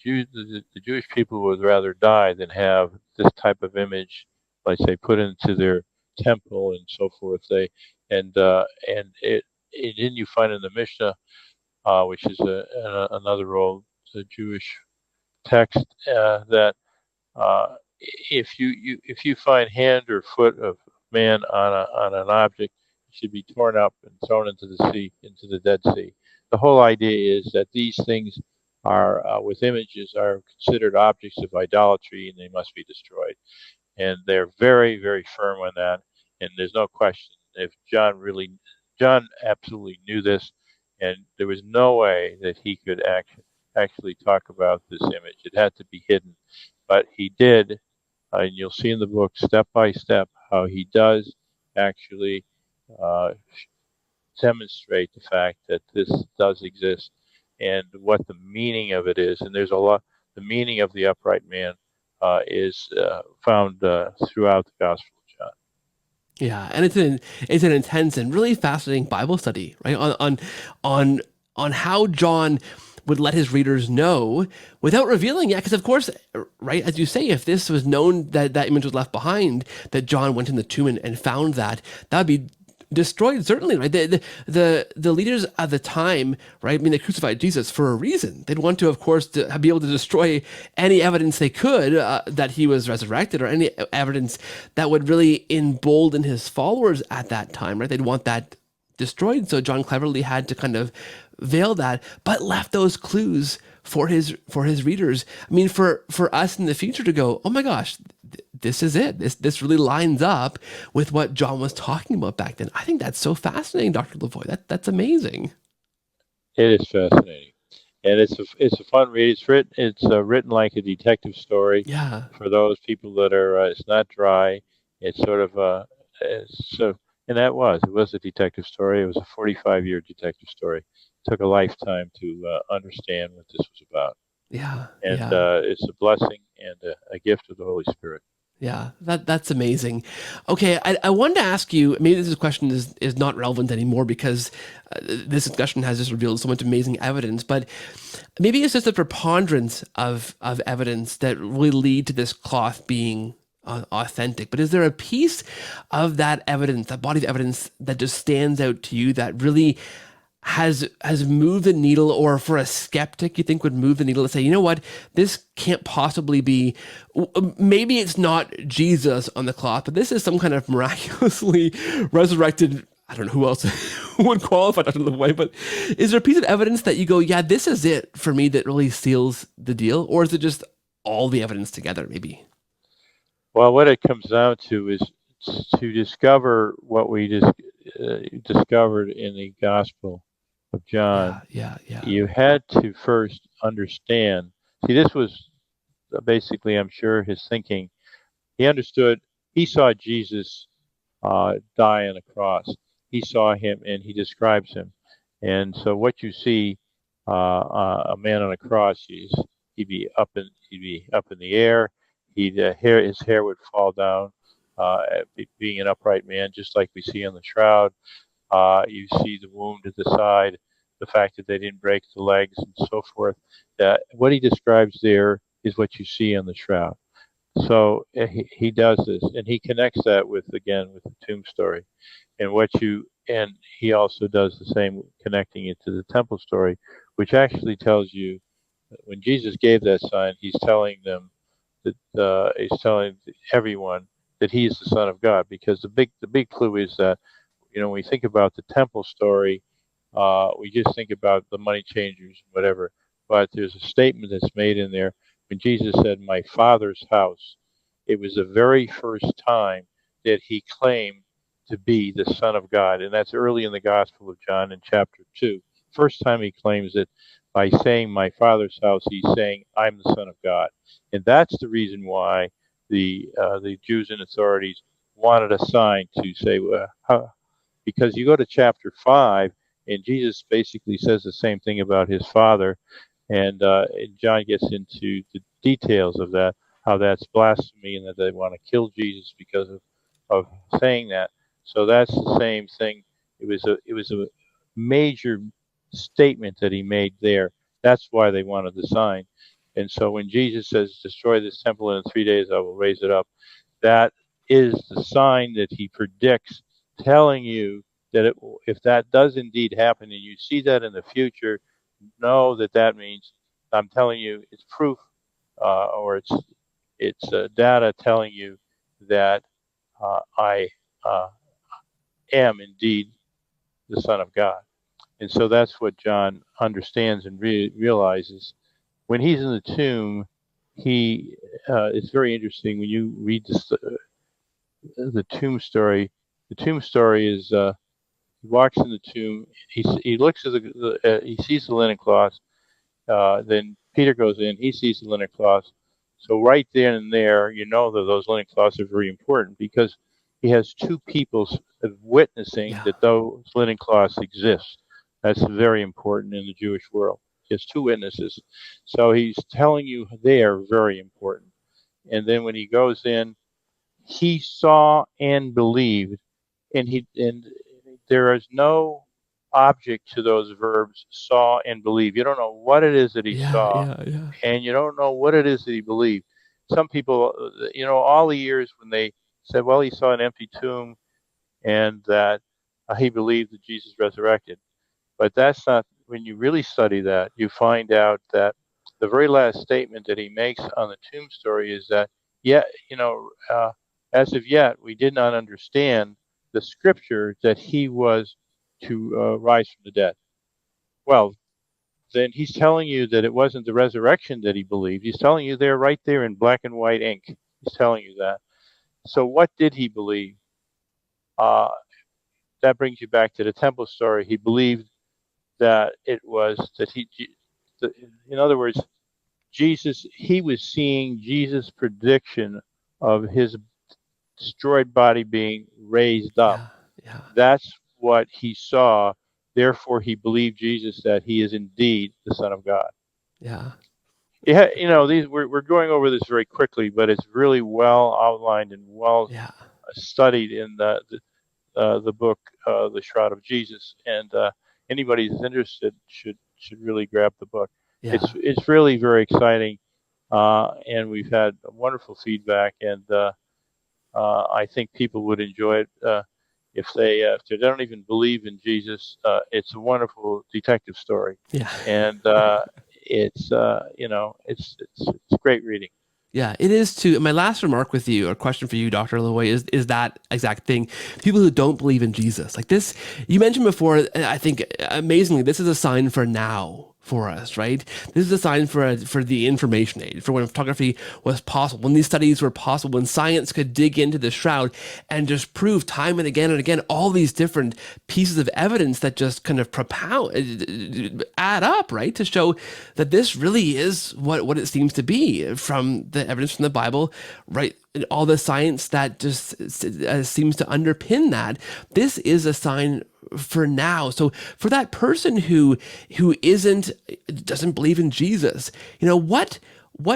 Jewish people would rather die than have this type of image, like say, put into their temple and so forth. And then you find in the Mishnah, which is another old Jewish text, that if you find hand or foot of man on an object, it should be torn up and thrown into the sea, into the Dead Sea. The whole idea is that these things are with images are considered objects of idolatry and they must be destroyed. And they're very, very firm on that. And there's no question if John absolutely knew this, and there was no way that he could actually talk about this image. It had to be hidden, but he did, and you'll see in the book step by step how he does actually uh, demonstrate the fact that this does exist and what the meaning of it is. And there's a lot. The meaning of the upright man is found throughout the Gospel of John. yeah, and it's an intense and really fascinating Bible study, right? On on how John would let his readers know without revealing it, because of course, right, as you say, if this was known that that image was left behind, that John went in the tomb and found that, that would be destroyed, certainly, right? The leaders at the time, right? I mean, they crucified Jesus for a reason. They'd want to, of course, to be able to destroy any evidence they could that he was resurrected, or any evidence that would really embolden his followers at that time, right? They'd want that destroyed. So John cleverly had to kind of veil that, but left those clues for his readers. I mean, for us in the future to go, oh my gosh, this is it. This really lines up with what John was talking about back then. I think that's so fascinating, Dr. Lavoie. That's amazing. It is fascinating, and it's a fun read. It's written like a detective story Yeah. for those people that are. It's not dry. It's sort of and it was a detective story. It was a 45-year detective story. It took a lifetime to understand what this was about, Yeah. and Yeah. it's a blessing and a gift of the Holy Spirit. Yeah, that's amazing. Okay, I wanted to ask you. Maybe this question is not relevant anymore because this discussion has just revealed so much amazing evidence. But maybe it's just a preponderance of evidence that really lead to this cloth being authentic. But is there a piece of that evidence, that body of evidence, that just stands out to you that really has moved the needle, or for a skeptic you think would move the needle to say, you know what, this can't possibly be, maybe it's not Jesus on the cloth, but this is some kind of miraculously resurrected, I don't know who else would qualify Dr. Lavoie, but is there a piece of evidence that you go, yeah, this is it for me that really seals the deal? Or is it just all the evidence together, maybe? Well, what it comes down to is to discover what we just discovered in the Gospel of John. Yeah, yeah, yeah. You had to first understand. See, this was basically, I'm sure, his thinking. He understood. He saw Jesus die on a cross. He saw him, and he describes him. And so, what you see, a man on a cross, he'd be up in the air. His hair would fall down, being an upright man, just like we see on the shroud. You see the wound at the side, the fact that they didn't break the legs, and so forth. What he describes there is what you see on the shroud. So he does this, and he connects that with the tomb story, and he also does the same, connecting it to the temple story, which actually tells you that when Jesus gave that sign, he's telling them that he's telling everyone that he is the Son of God, because the big clue is that when we think about the temple story, we just think about the money changers and whatever, but there's a statement that's made in there when Jesus said, "My Father's house." It was the very first time that he claimed to be the Son of God. And that's early in the Gospel of John in chapter 2. First time he claims it by saying, my Father's house, he's saying, I'm the Son of God. And that's the reason why the Jews and authorities wanted a sign to say, well, because you go to chapter 5, and Jesus basically says the same thing about his Father. And John gets into the details of that, how that's blasphemy, and that they want to kill Jesus because of saying that. So that's the same thing. It was a major statement that he made there. That's why they wanted the sign. And so when Jesus says, "Destroy this temple, and in 3 days I will raise it up," that is the sign that he predicts, telling you that if that does indeed happen, and you see that in the future, know that that means I'm telling you it's proof, or it's data telling you that I am indeed the Son of God. And so that's what John understands and realizes. When he's in the tomb, he it's very interesting when you read this, the tomb story. The tomb story is he walks in the tomb. He looks at he sees the linen cloth. Then Peter goes in. He sees the linen cloths. So right then and there, you know that those linen cloths are very important because he has two people witnessing Yeah. that those linen cloths exist. That's very important in the Jewish world. He has two witnesses. So he's telling you they are very important. And then when he goes in, he saw and believed, and there is no object to those verbs saw and believe. You don't know what it is that he Yeah. saw, Yeah. Yeah. and you don't know what it is that he believed. Some people, all the years when they said, well, he saw an empty tomb and that he believed that Jesus resurrected. But that's not, when you really study that, you find out that the very last statement that he makes on the tomb story is that, yeah, as of yet, we did not understand the scripture that he was to rise from the dead. Well, then he's telling you that it wasn't the resurrection that he believed. He's telling you there, right there in black and white ink. He's telling you that. So what did he believe? Uh, that brings you back to the temple story. He believed that it was that in other words, Jesus, he was seeing Jesus' prediction of his destroyed body being raised up. Yeah. Yeah. That's what he saw. Therefore, he believed Jesus that he is indeed the Son of God. Yeah. Yeah, these we're going over this very quickly, but it's really well outlined and well Yeah. studied in the book, The Shroud of Jesus, and anybody who's interested should really grab the book. Yeah. It's really very exciting, and we've had wonderful feedback, and I think people would enjoy it if they don't even believe in Jesus. It's a wonderful detective story, Yeah. and it's great reading. Yeah, it is too. My last remark with you, or question for you, Dr. Lavoie, is that exact thing. People who don't believe in Jesus, like this, you mentioned before, I think amazingly, this is a sign for now for us, right? This is a sign for the information age, for when photography was possible, when these studies were possible, when science could dig into the shroud and just prove time and again all these different pieces of evidence that just kind of add up, right? To show that this really is what it seems to be from the evidence from the Bible, right? And all the science that just seems to underpin that. This is a sign for now. So for that person who doesn't believe in Jesus, what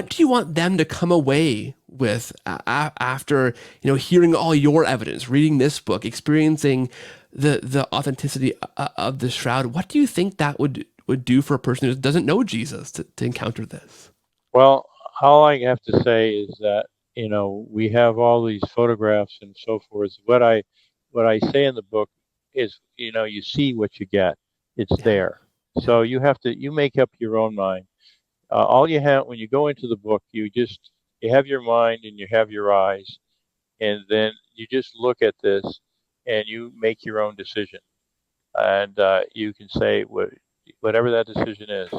do you want them to come away with after hearing all your evidence, reading this book, experiencing the authenticity of the shroud? What do you think that would do for a person who doesn't know Jesus to encounter this? Well, all I have to say is that we have all these photographs and so forth. What I say in the book is, you see what you get. It's Yeah, there. yeah, So you make up your own mind. All you have when you go into the book, you have your mind and you have your eyes, and then you just look at this and you make your own decision, and you can say whatever that decision is.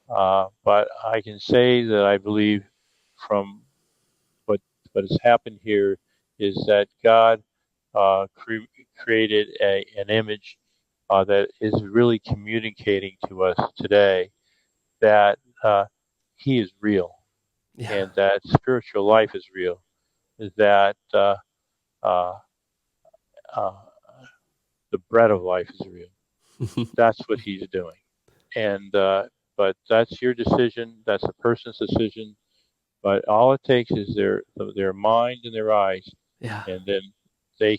But I can say that I believe from what has happened here is that God created an image that is really communicating to us today that He is real Yeah. and that spiritual life is real, that uh, uh, the bread of life is real. That's what He's doing. And but that's your decision. That's a person's decision. But all it takes is their mind and their eyes, Yeah. and then they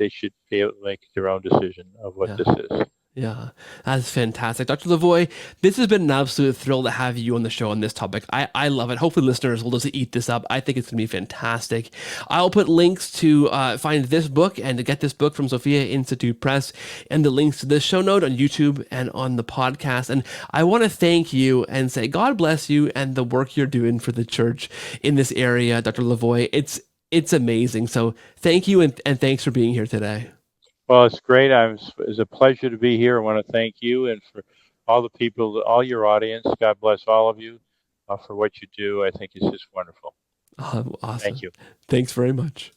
should be able to make their own decision of what Yeah. this is. Yeah, that's fantastic. Dr. Lavoie, this has been an absolute thrill to have you on the show on this topic. I love it. Hopefully, listeners will just eat this up. I think it's going to be fantastic. I'll put links to find this book and to get this book from Sophia Institute Press and the links to this show note on YouTube and on the podcast. And I want to thank you and say God bless you and the work you're doing for the church in this area, Dr. Lavoie. It's amazing. So thank you and thanks for being here today. Well, it's great. It's a pleasure to be here. I want to thank you and for all the people, all your audience. God bless all of you for what you do. I think it's just wonderful. Awesome. Thank you. Thanks very much.